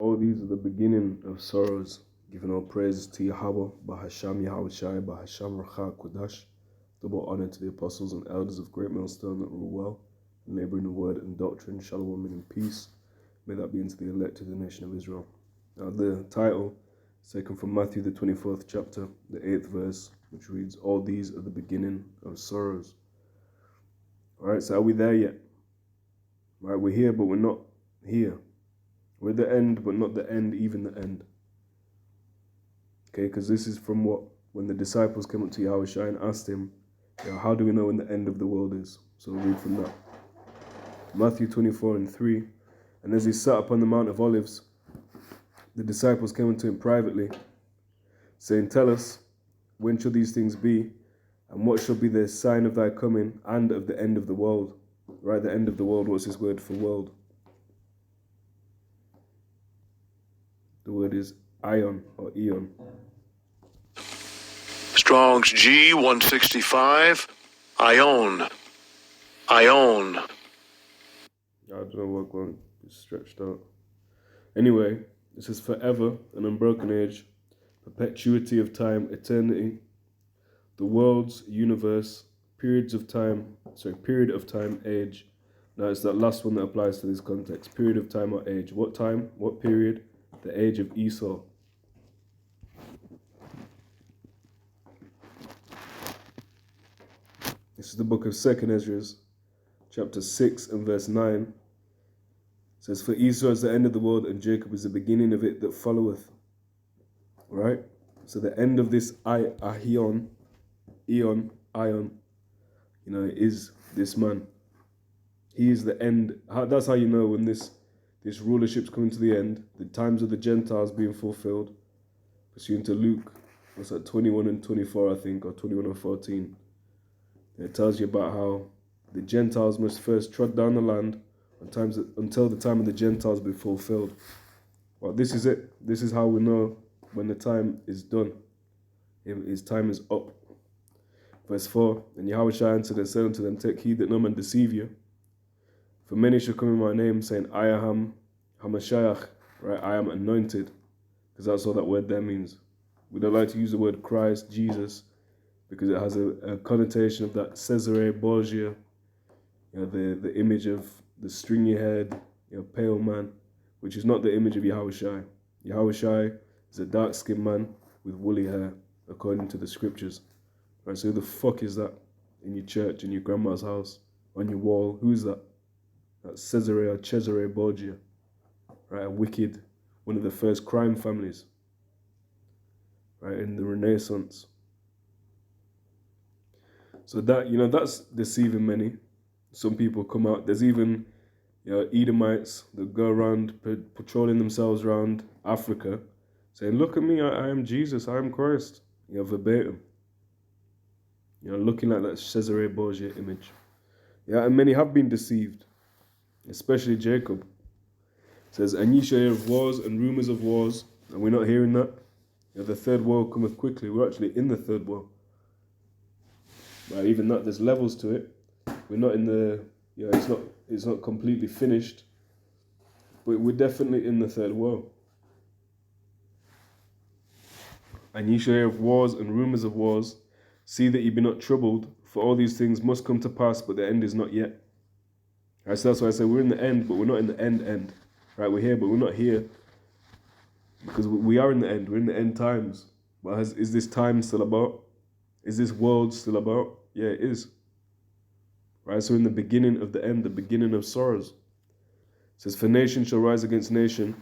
All these are the beginning of sorrows, giving all praises to Yahawah, bahasham, Yahawashi, bahasham, racha, kudash. Double honor to the apostles and elders of Great Millstone that rule well, and labor in the word and doctrine, shalom and in peace. May that be into the elect of the nation of Israel. Now the title is taken from Matthew the 24th chapter, the 8th verse, which reads, all these are the beginning of sorrows. Alright, so are we there yet? Right, we're here, but we're not here. We're at the end, but not the end, even the end. Okay, because this is from what? When the disciples came up to Yahawashi and asked him, how do we know when the end of the world is? So we'll read from that. Matthew 24:3. And as he sat upon the Mount of Olives, the disciples came unto him privately, saying, tell us, when shall these things be? And what shall be the sign of thy coming and of the end of the world? Right, the end of the world, what's this word for world? The word is ion or eon. Strong's G 165. Ion. Ion. I don't know what one is stretched out. Anyway, it says forever, an unbroken age, perpetuity of time, eternity, the world's universe, period of time, age. Now it's that last one that applies to this context. Period of time or age. What time? What period? The age of Esau. This is the book of 2nd Ezra, chapter 6 and verse 9. It says, for Esau is the end of the world, and Jacob is the beginning of it that followeth. Right? So the end of this ion, is this man. He is the end. That's how you know when this rulership's coming to the end, the times of the Gentiles being fulfilled, pursuant to Luke, what's that, 21 and 24, I think, or 21 and 14. It tells you about how the Gentiles must first trod down the land until the time of the Gentiles be fulfilled. Well, this is it. This is how we know when the time is done. His time is up. Verse 4, and Yahawashi answered and said unto them, take heed that no man deceive you. For many shall come in my name, saying, I am Hamashiach, right? I am anointed, because that's all that word there means. We don't like to use the word Christ, Jesus, because it has a connotation of that Caesarea Borgia, the image of the stringy-haired, pale man, which is not the image of Yahawashi. Yahawashi is a dark-skinned man with woolly hair, according to the scriptures. Right, so who the fuck is that in your church, in your grandma's house, on your wall? Who's that? That's Caesarea Borgia, right? A wicked, one of the first crime families, right, in the Renaissance. So that, that's deceiving many. Some people come out. There's even, Edomites that go around patrolling themselves around Africa, saying, "Look at me, I am Jesus, I am Christ." Verbatim. Looking like that Caesarea Borgia image. And many have been deceived, especially Jacob. It says, and ye shall hear of wars and rumors of wars, and we're not hearing that. The third war cometh quickly. We're actually in the third war. Right, even that, there's levels to it. We're not in the, it's not completely finished, but we're definitely in the third war. And ye shall hear of wars and rumors of wars. See that ye be not troubled, for all these things must come to pass, but the end is not yet. Right, so that's why I say we're in the end, but we're not in the end. Right, we're here, but we're not here. Because we are in the end. We're in the end times. But is this time still about? Is this world still about? Yeah, it is. Right, so in the beginning of the end, the beginning of sorrows. It says, for nation shall rise against nation,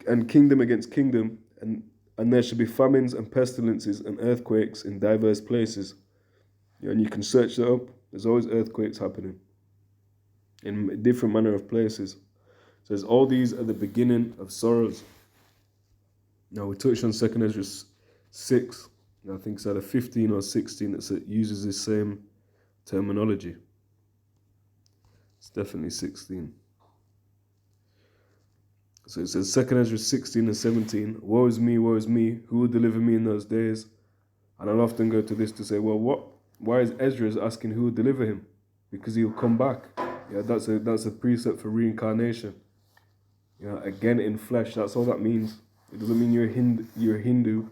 and kingdom against kingdom, and there shall be famines and pestilences and earthquakes in diverse places. And you can search that up. There's always earthquakes happening in different manner of places. It says, all these are the beginning of sorrows. Now we touched on 2nd Ezra 6. I think it's either 15 or 16 that uses this same terminology. It's definitely 16. So it says 2nd Ezra 16 and 17. Woe is me, who will deliver me in those days? And I'll often go to this to say, well, why is Ezra asking who will deliver him? Because he'll come back. That's a precept for reincarnation. again in flesh. That's all that means. It doesn't mean you're a Hindu.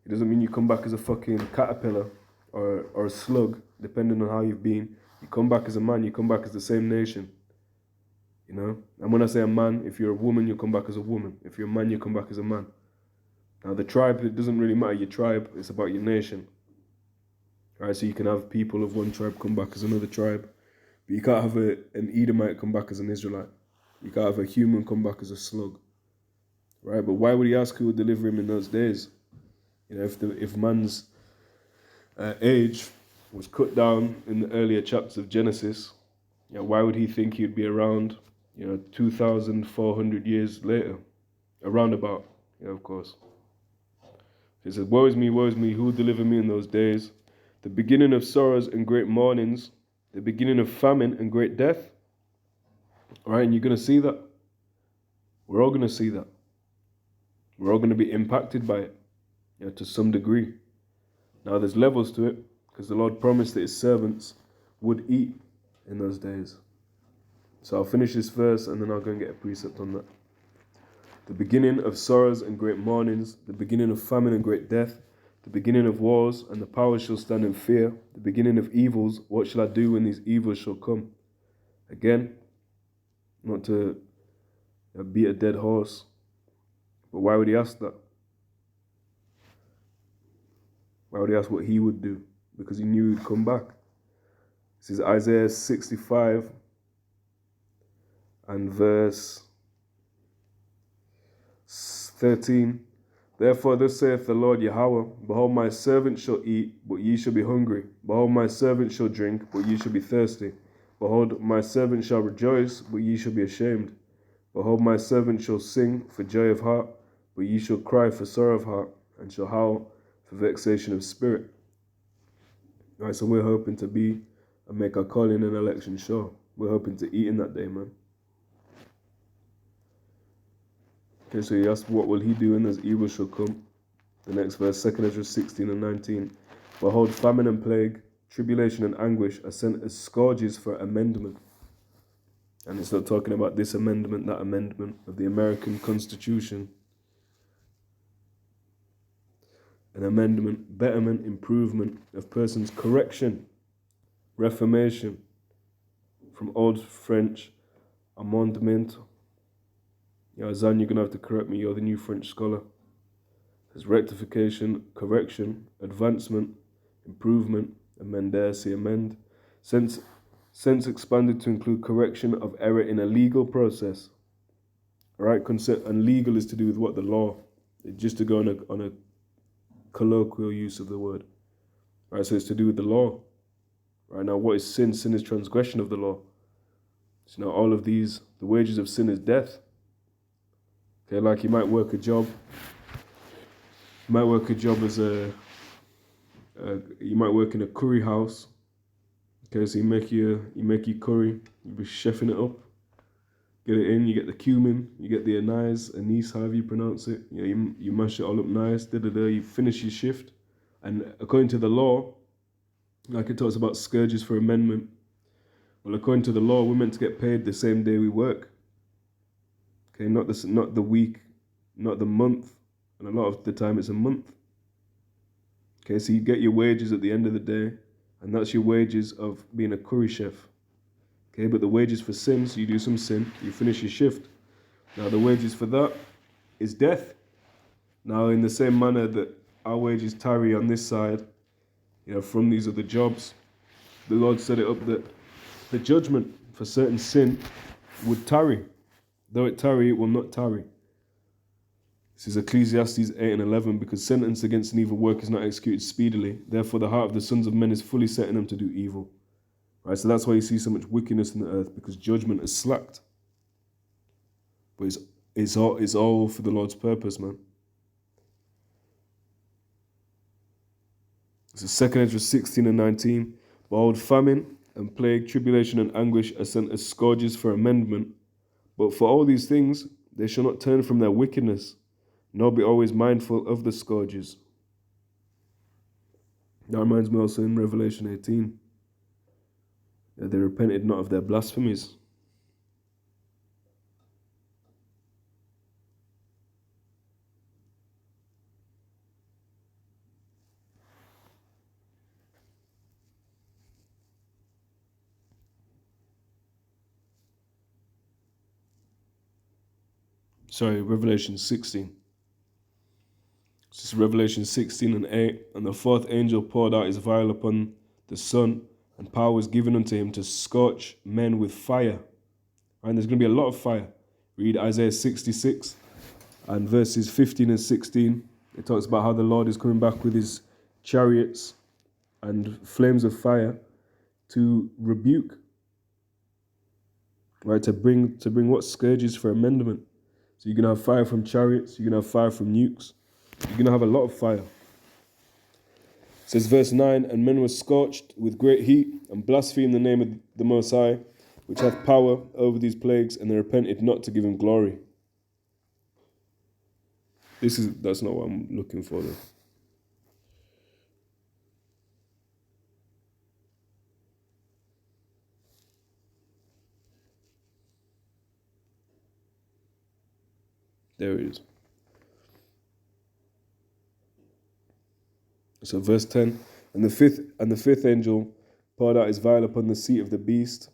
It doesn't mean you come back as a fucking caterpillar or a slug, depending on how you've been. You come back as a man, you come back as the same nation. And when I say a man, if you're a woman, you come back as a woman. If you're a man, you come back as a man. Now the tribe, it doesn't really matter your tribe, it's about your nation. Alright, so you can have people of one tribe come back as another tribe. But you can't have an Edomite come back as an Israelite. You can't have a human come back as a slug. Right? But why would he ask who would deliver him in those days? If man's age was cut down in the earlier chapters of Genesis, why would he think he'd be around, 2,400 years later? Around about, of course. He says, woe is me, who will deliver me in those days? The beginning of sorrows and great mournings, the beginning of famine and great death. All right, and you're going to see that. We're all going to see that. We're all going to be impacted by it, to some degree. Now, there's levels to it, because the Lord promised that his servants would eat in those days. So I'll finish this verse, and then I'll go and get a precept on that. The beginning of sorrows and great mournings, the beginning of famine and great death, the beginning of wars, and the powers shall stand in fear, the beginning of evils, what shall I do when these evils shall come? Again, not to beat a dead horse, but why would he ask that? Why would he ask what he would do? Because he knew he'd come back. This is Isaiah 65 and verse 13. Therefore thus saith the Lord Yahawah, behold, my servant shall eat, but ye shall be hungry. Behold, my servant shall drink, but ye shall be thirsty. Behold, my servant shall rejoice, but ye shall be ashamed. Behold, my servant shall sing for joy of heart, but ye shall cry for sorrow of heart, and shall howl for vexation of spirit. All right, so we're hoping to be and make our calling and election sure. We're hoping to eat in that day, man. Okay, so he asked, what will he do when those evils shall come? The next verse, 2 Ezra 16 and 19. Behold, famine and plague, tribulation and anguish are sent as scourges for amendment. And it's not talking about this amendment, that amendment of the American Constitution. An amendment, betterment, improvement of persons' correction, reformation, from Old French, amendement. Zan, you're going to have to correct me, you're the new French scholar. There's rectification, correction, advancement, improvement, amender, see amend. Sense expanded to include correction of error in a legal process. All right, and legal is to do with what? The law. Just to go on a colloquial use of the word. All right, so it's to do with the law. Right, now what is sin? Sin is transgression of the law. So now all of these, the wages of sin is death. Okay, like you might work a job. You might work a job as you might work in a curry house. Okay, so you make your curry, you be chefing it up, get it in, you get the cumin, you get the anise, however you pronounce it. You mash it all up nice, you finish your shift. And according to the law, like it talks about scourges for amendment, well, according to the law, we're meant to get paid the same day we work. Okay, not the week, not the month, and a lot of the time it's a month. Okay, so you get your wages at the end of the day, and that's your wages of being a curry chef. Okay, but the wages for sin, so you do some sin, you finish your shift. Now the wages for that is death. Now in the same manner that our wages tarry on this side, from these other jobs, the Lord set it up that the judgment for certain sin would tarry. Though it tarry, it will not tarry. This is Ecclesiastes 8 and 11, because sentence against an evil work is not executed speedily. Therefore the heart of the sons of men is fully set in them to do evil. Right, so that's why you see so much wickedness in the earth, because judgment is slacked. But it's all for the Lord's purpose, man. This is 2 Ezra 16 and 19. Behold, famine and plague, tribulation and anguish are sent as scourges for amendment. But for all these things, they shall not turn from their wickedness, nor be always mindful of the scourges. That reminds me also in Revelation 18, that they repented not of their blasphemies. Revelation 16. This is Revelation 16 and 8. And the fourth angel poured out his vial upon the sun, and power was given unto him to scorch men with fire. And there's going to be a lot of fire. Read Isaiah 66 and verses 15 and 16. It talks about how the Lord is coming back with his chariots and flames of fire to rebuke, right? To bring what? Scourges for amendment. So you're going to have fire from chariots, you're going to have fire from nukes, you're going to have a lot of fire. It says verse 9, and men were scorched with great heat and blasphemed the name of the Most High, which hath power over these plagues, and they repented not to give him glory. That's not what I'm looking for though. There it is. So verse 10, and the fifth angel poured out his vial upon the seat of the beast.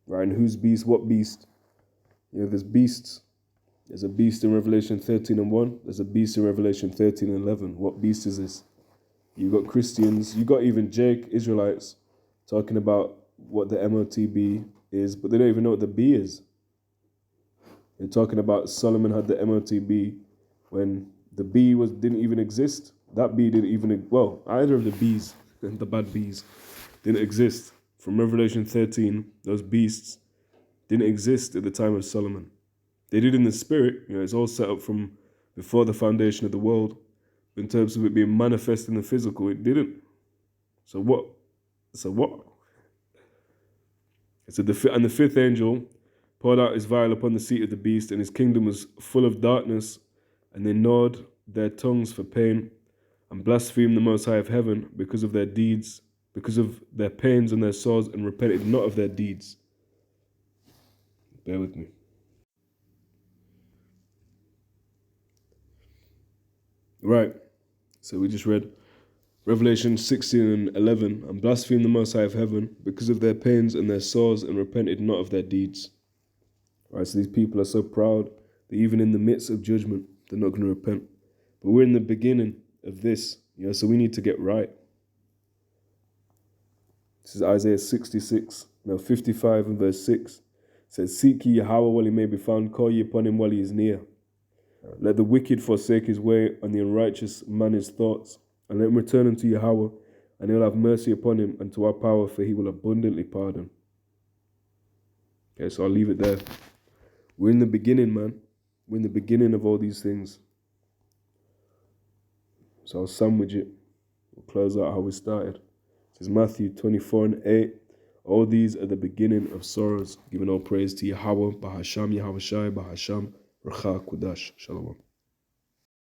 Right, and whose beast? What beast? There's beasts. There's a beast in Revelation 13 and 1. There's a beast in Revelation 13 and 11. What beast is this? You've got Christians, you got even Jake, Israelites, talking about what the MOTB is, but they don't even know what the B is. They're talking about Solomon had the MOTB when the B didn't even exist. That B didn't even, either of the B's, the bad B's, didn't exist. From Revelation 13, those beasts didn't exist at the time of Solomon. They did in the spirit, it's all set up from before the foundation of the world. In terms of it being manifest in the physical, it didn't. So what? So the fifth angel poured out his vial upon the seat of the beast, and his kingdom was full of darkness, and they gnawed their tongues for pain, and blasphemed the Most High of heaven because of their deeds, because of their pains and their sores, and repented not of their deeds. Bear with me. Right, so we just read Revelation 16 and 11, and blasphemed the Most High of heaven because of their pains and their sores, and repented not of their deeds. Right, so these people are so proud that even in the midst of judgment, they're not going to repent. But we're in the beginning of this, so we need to get right. This is Isaiah 55 and verse 6. It says, seek ye Yahawah while he may be found, call ye upon him while he is near. Let the wicked forsake his way, and the unrighteous man his thoughts. And let him return unto Yahawah, and he will have mercy upon him, and to our power, for he will abundantly pardon. Okay, so I'll leave it there. We're in the beginning, man. We're in the beginning of all these things. So I'll sandwich it. We'll close out how we started. It says Matthew 24 and 8. All these are the beginning of sorrows. Giving all praise to Yahawah, bahasham, Yahawashi, bahasham, Racha Kudash. Shalom.